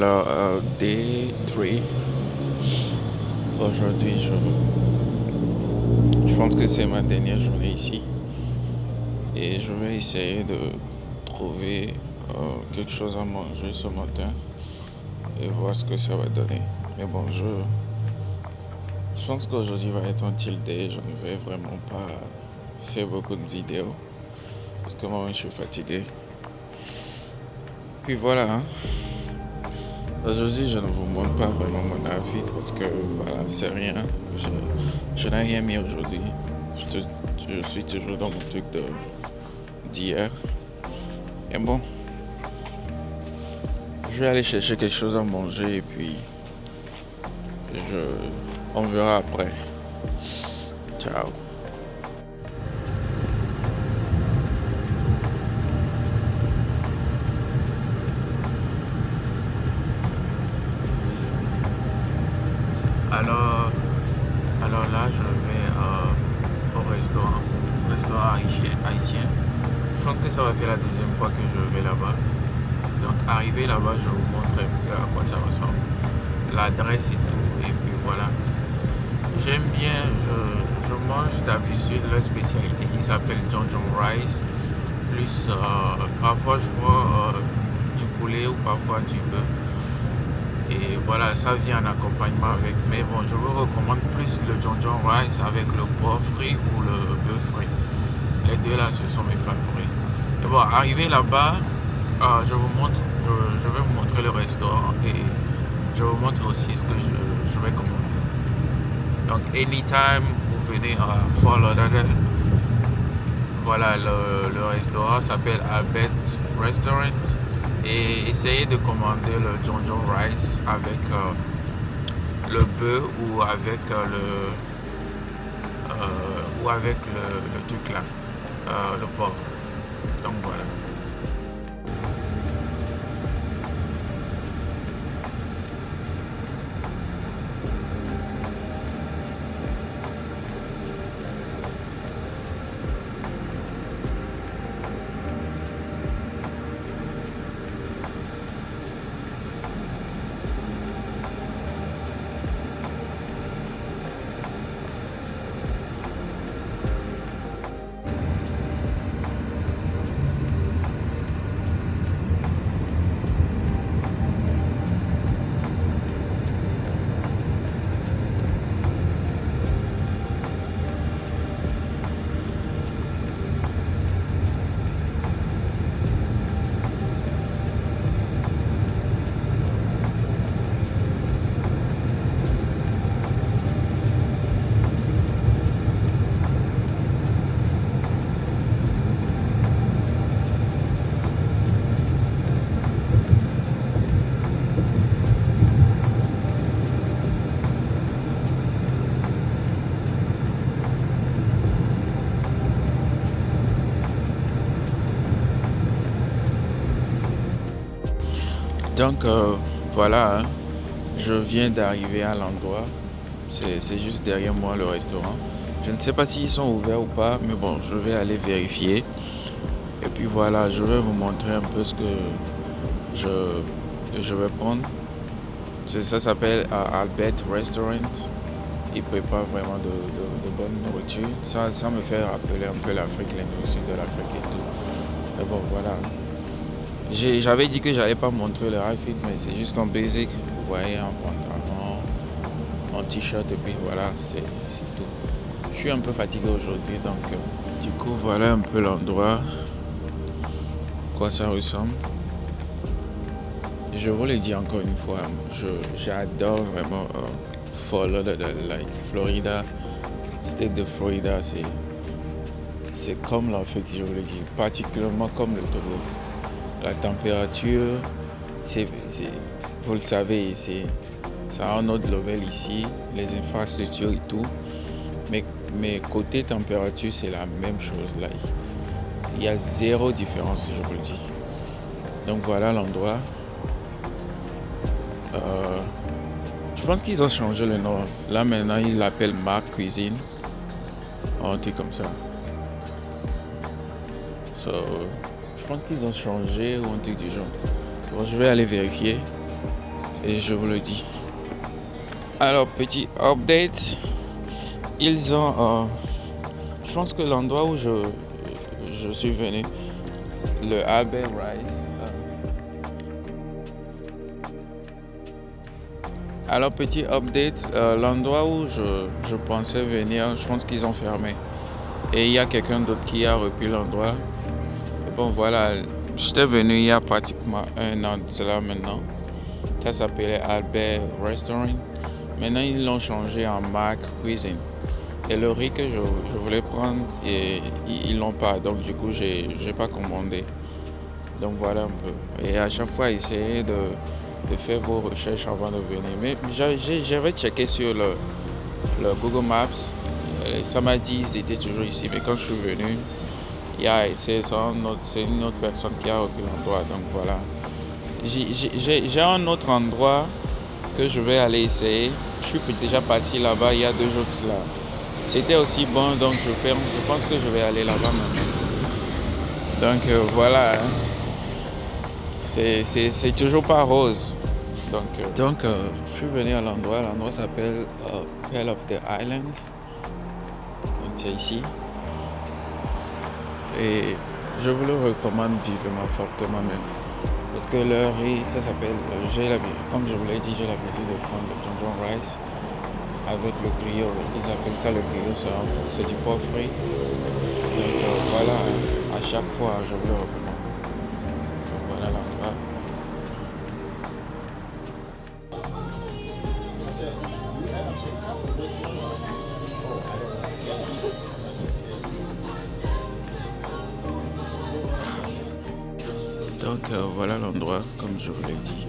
Alors, day 3, aujourd'hui, je pense que c'est ma dernière journée ici et je vais essayer de trouver quelque chose à manger ce matin et voir ce que ça va donner. Mais bon, je pense qu'aujourd'hui va être un chill day, je ne vais vraiment pas faire beaucoup de vidéos parce que moi, je suis fatigué. Puis voilà, hein. Aujourd'hui, je ne vous montre pas vraiment mon outfit parce que voilà, c'est rien. Je n'ai rien mis aujourd'hui. Je suis toujours dans mon truc d'hier. Et bon, je vais aller chercher quelque chose à manger et puis on verra après. Ciao. Alors, alors là, je vais au restaurant haïtien. Je pense que ça va faire la deuxième fois que je vais là-bas. Donc, arrivé là-bas, je vous montre un peu à quoi ça ressemble. L'adresse et tout, et puis voilà. J'aime bien, je mange d'habitude leur spécialité qui s'appelle John Rice. Plus, parfois je prends du poulet ou parfois du bœuf. Et voilà, ça vient en accompagnement avec. Mais bon, je vous recommande plus le John Rice avec le porc frit ou le bœuf frit. Les deux là, ce sont mes favoris. Et bon, arrivé là-bas, je vais vous montrer le restaurant et je vous montre aussi ce que je vais commander. Donc, anytime vous venez à Fort Lauderdale, voilà, le restaurant s'appelle Albert Restaurant et essayez de commander le John Rice avec le bœuf ou avec le truc là, le porc. Donc voilà. Donc voilà, hein. Je viens d'arriver à l'endroit. C'est juste derrière moi le restaurant. Je ne sais pas s'ils sont ouverts ou pas, mais bon, je vais aller vérifier. Et puis voilà, je vais vous montrer un peu ce que je vais prendre. Ça s'appelle Albert Restaurant. Ils préparent vraiment de bonne nourriture. Ça me fait rappeler un peu l'Afrique, l'industrie de l'Afrique et tout. Mais bon, voilà. J'avais dit que j'allais pas montrer le outfit, mais c'est juste en basic. Vous voyez, un pantalon, un t-shirt et puis voilà, c'est tout. Je suis un peu fatigué aujourd'hui, donc du coup voilà un peu l'endroit, quoi ça ressemble. Je vous le dis encore une fois, j'adore vraiment Fort Lauderdale, like Florida, state de Florida, c'est comme l'Afrique, je vous le dis, particulièrement comme le Togo. La température, vous le savez, c'est à un autre level ici, les infrastructures et tout. Mais côté température, c'est la même chose là. Il y a zéro différence, je vous le dis. Donc voilà l'endroit. Je pense qu'ils ont changé le nom. Là maintenant, ils l'appellent Mark Cuisine. Un truc comme ça. Je pense qu'ils ont changé ou un truc du genre. Bon, je vais aller vérifier. et je vous le dis. Alors, petit update, ils ont, je pense que l'endroit où je suis venu, le Albert Ride. Alors, petit update, l'endroit où je pensais venir, je pense qu'ils ont fermé. Et il y a quelqu'un d'autre qui a repris l'endroit. Et bon, voilà, j'étais venu il y a pratiquement 1 an de cela maintenant. Ça s'appelait Albert Restaurant. Maintenant, ils l'ont changé en Mac Cuisine. Et le riz que je voulais prendre, ils l'ont pas. Donc, du coup, j'ai pas commandé. Donc, voilà un peu. Et à chaque fois, essayez de faire vos recherches avant de venir. Mais j'avais checké sur le Google Maps. Et ça m'a dit qu'ils étaient toujours ici. Mais quand je suis venu, c'est une autre personne qui a repris l'endroit. Donc, voilà. J'ai un autre endroit que je vais aller essayer. Je suis déjà parti là-bas il y a 2 jours de cela. C'était aussi bon, donc je pense que je vais aller là-bas maintenant. Donc voilà, hein. C'est toujours pas rose. Donc je suis venu à l'endroit. L'endroit s'appelle Pearl of the Island. Donc c'est ici. Et je vous le recommande vivement, fortement même. Parce que leur riz, ça s'appelle, comme je vous l'ai dit, j'ai l'habitude de prendre le John Rice avec le griot. Ils appellent ça le griot, c'est du porc frit. Donc voilà, à chaque fois, je vous le recommande. Donc voilà l'endroit. Donc voilà l'endroit, comme je vous l'ai dit.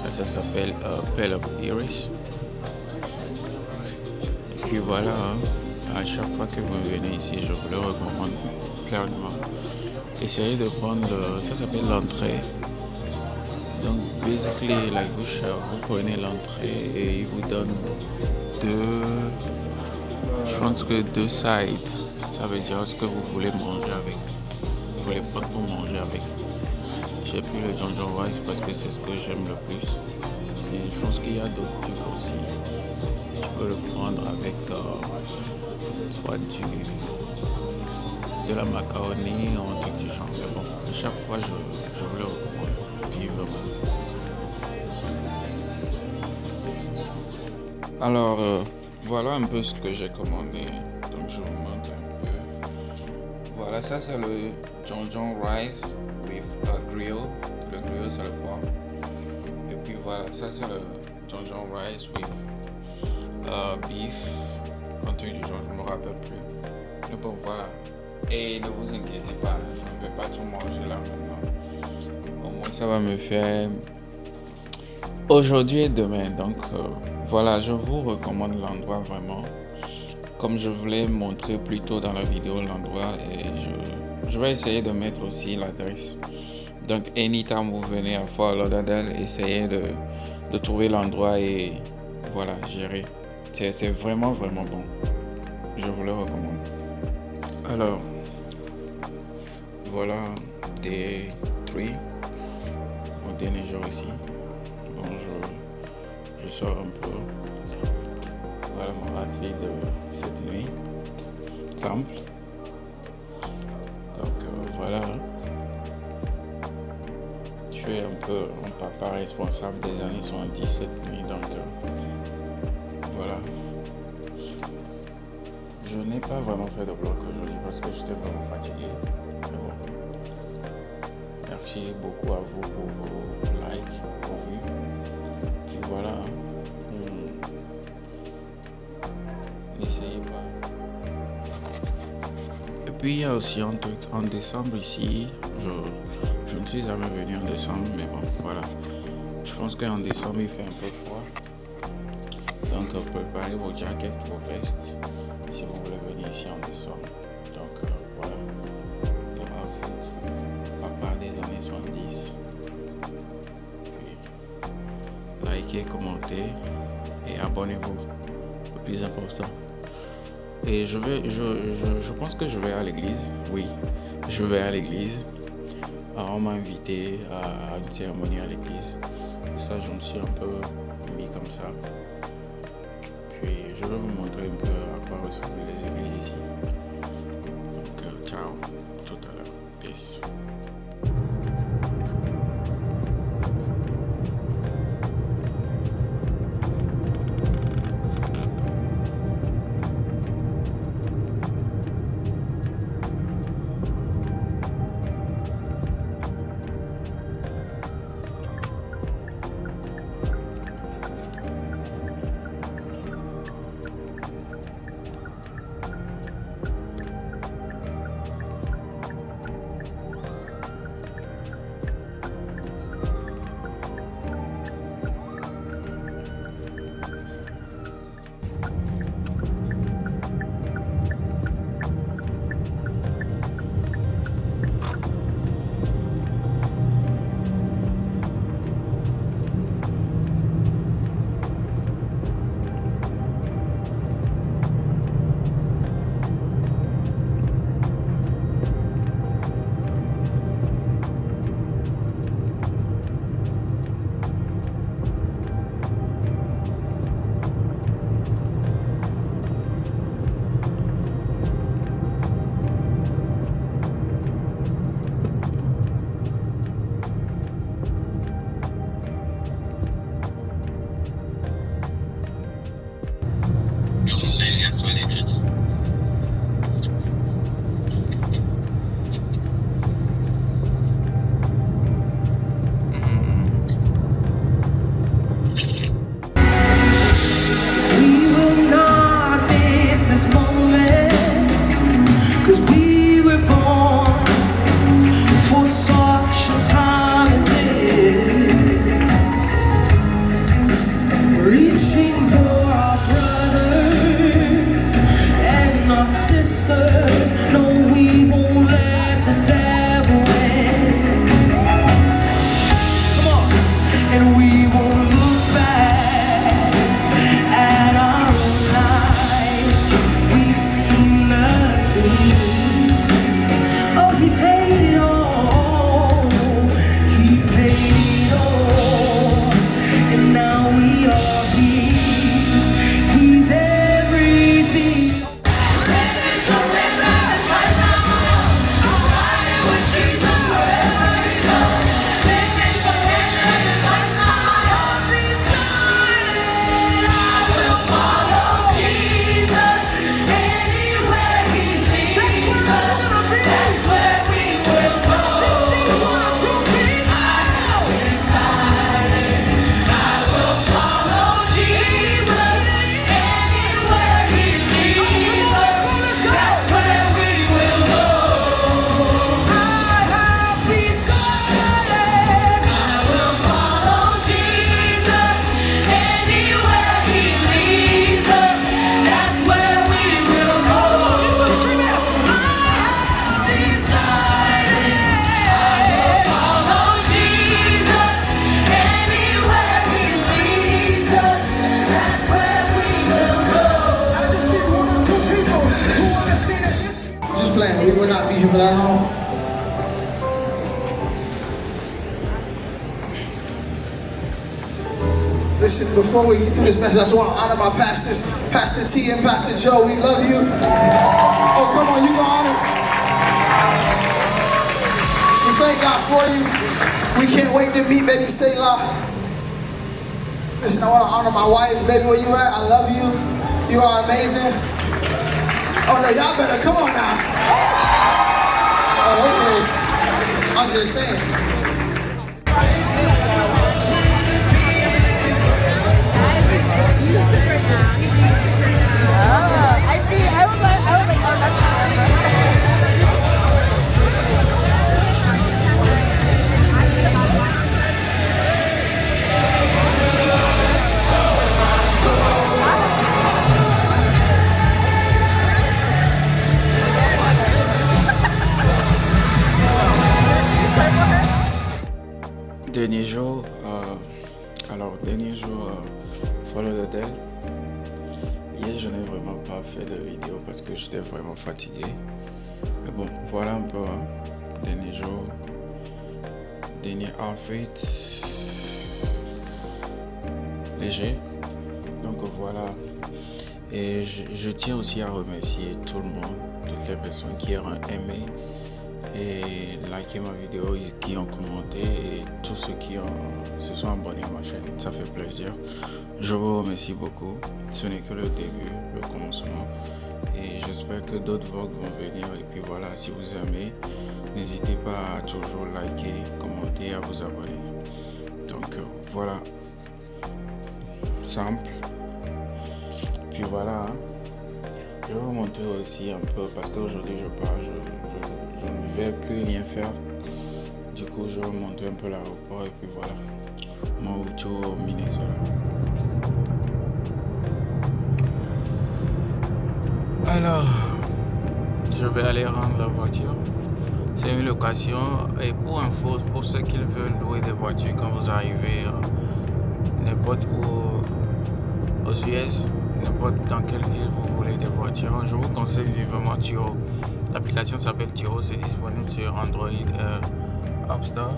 Là, ça s'appelle Pearl of Iris. Et puis voilà, hein, à chaque fois que vous venez ici, je vous le recommande clairement. Essayez de prendre, ça s'appelle l'entrée. Donc, basically, vous prenez l'entrée et il vous donne je pense que 2 sides. Ça veut dire ce que vous voulez manger avec. Vous voulez pas pour manger avec. J'ai pris le John Rice parce que c'est ce que j'aime le plus. Et je pense qu'il y a d'autres trucs aussi. Tu peux le prendre avec soit de la macaroni ou un truc du genre. Mais bon, à chaque fois, je vous le recommande vivement. Alors, voilà un peu ce que j'ai commandé. Donc, je vous montre un peu. Voilà, ça c'est le John Rice with griot. Le griot, c'est le porc. Et puis voilà, ça c'est le John Rice with beef. Un truc du genre, je ne me rappelle plus. Mais bon, voilà. Et ne vous inquiétez pas, je ne vais pas tout manger là maintenant. Au moins, ça va me faire aujourd'hui et demain. Donc, voilà, je vous recommande l'endroit vraiment. Comme je vous l'ai montré plus tôt dans la vidéo, l'endroit, et je vais essayer de mettre aussi l'adresse. Donc, anytime vous venez à Fort Lauderdale, essayez de trouver l'endroit et voilà, gérer. C'est vraiment, vraiment bon. Je vous le recommande. Alors, voilà des 3 au dernier jour ici. Bon, je sors un peu. Voilà mon outfit de cette nuit. Simple. Donc voilà. Je suis un peu un papa responsable des années 70 cette nuit. Donc voilà. Je n'ai pas vraiment fait de vlog aujourd'hui parce que j'étais vraiment fatigué. Mais bon. Merci beaucoup à vous pour vos likes, vos vues. Puis voilà. N'essayez pas. Et puis il y a aussi un truc. En décembre ici, je ne suis jamais venu en décembre, mais bon, voilà. Je pense qu'en décembre il fait un peu froid. Donc préparez vos jackets, vos vestes si vous voulez venir ici en décembre. Donc voilà. Le outfit papa des années 70. Puis, likez, commentez et abonnez-vous. Le plus important. Et je pense que je vais à l'église. Oui, je vais à l'église. On m'a invité à une cérémonie à l'église. ça, je me suis un peu mis comme ça. Puis je vais vous montrer un peu à quoi ressemblent les églises ici. Donc, ciao, tout à l'heure. Peace. We will not be here for that long. Listen, before we get through this message, I just want to honor my pastors, Pastor T and Pastor Joe. We love you. Oh, come on, you can honor. We thank God for you. We can't wait to meet baby Selah. Listen, I want to honor my wife. Baby, where you at? I love you. You are amazing. Oh, no, y'all better. Come on now. Oh, okay. I'm just saying. Dernier jour, Follow the Dead. Hier, je n'ai vraiment pas fait de vidéo parce que j'étais vraiment fatigué. Mais bon, voilà un peu, hein. Dernier jour, dernier outfit. léger. Donc voilà. Et je tiens aussi à remercier tout le monde, toutes les personnes qui ont aimé et liké ma vidéo, qui ont commenté et tous ceux qui se sont abonnés à ma chaîne. Ça fait plaisir. Je vous remercie beaucoup. Ce n'est que le début, le commencement. Et j'espère que d'autres vlogs vont venir. Et puis voilà, si vous aimez, n'hésitez pas à toujours liker, commenter, à vous abonner. Donc voilà, simple. Puis voilà, je vais vous montrer aussi un peu, parce qu'aujourd'hui je pars, je ne vais plus rien faire. Du coup, je vais vous montrer un peu l'aéroport et puis voilà, mon retour au Minnesota. Alors, je vais aller rendre la voiture. C'est une location. Et pour info, pour ceux qui veulent louer des voitures quand vous arrivez n'importe où aux US, n'importe dans quelle ville vous voulez des voitures, je vous conseille vivement Turo. L'application s'appelle Turo, c'est disponible sur Android App Store.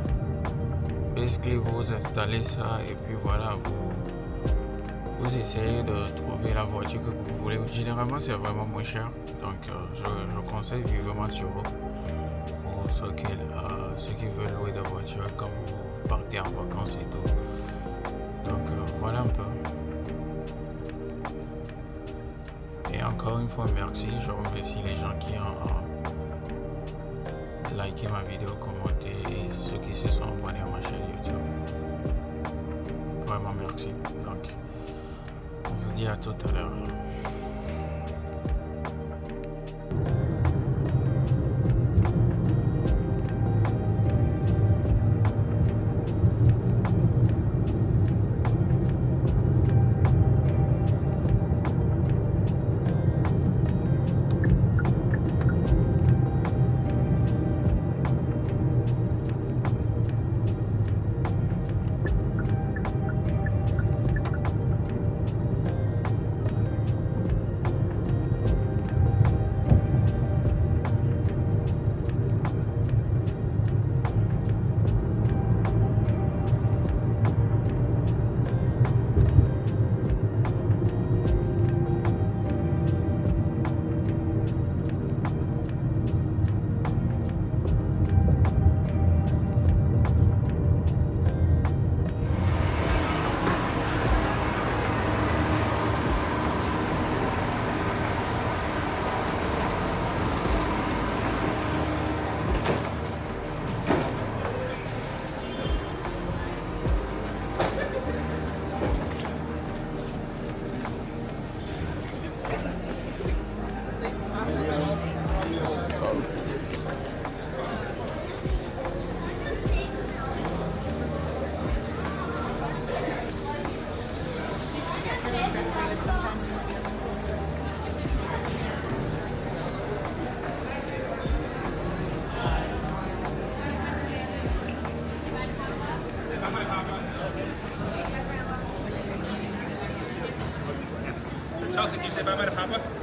Basically, vous installez ça et puis voilà, vous essayez de trouver la voiture que vous voulez. Généralement, c'est vraiment moins cher. Donc, je conseille vivement Turo pour ceux qui veulent louer des voitures quand vous partez en vacances et tout. Donc, voilà un peu. Et encore une fois, merci. Je remercie les gens qui ont liké ma vidéo, commenté et ceux qui se sont abonnés à ma chaîne YouTube. Vraiment merci. Donc, on se dit à tout à l'heure. Chelsea, can you say bye-bye to Papa?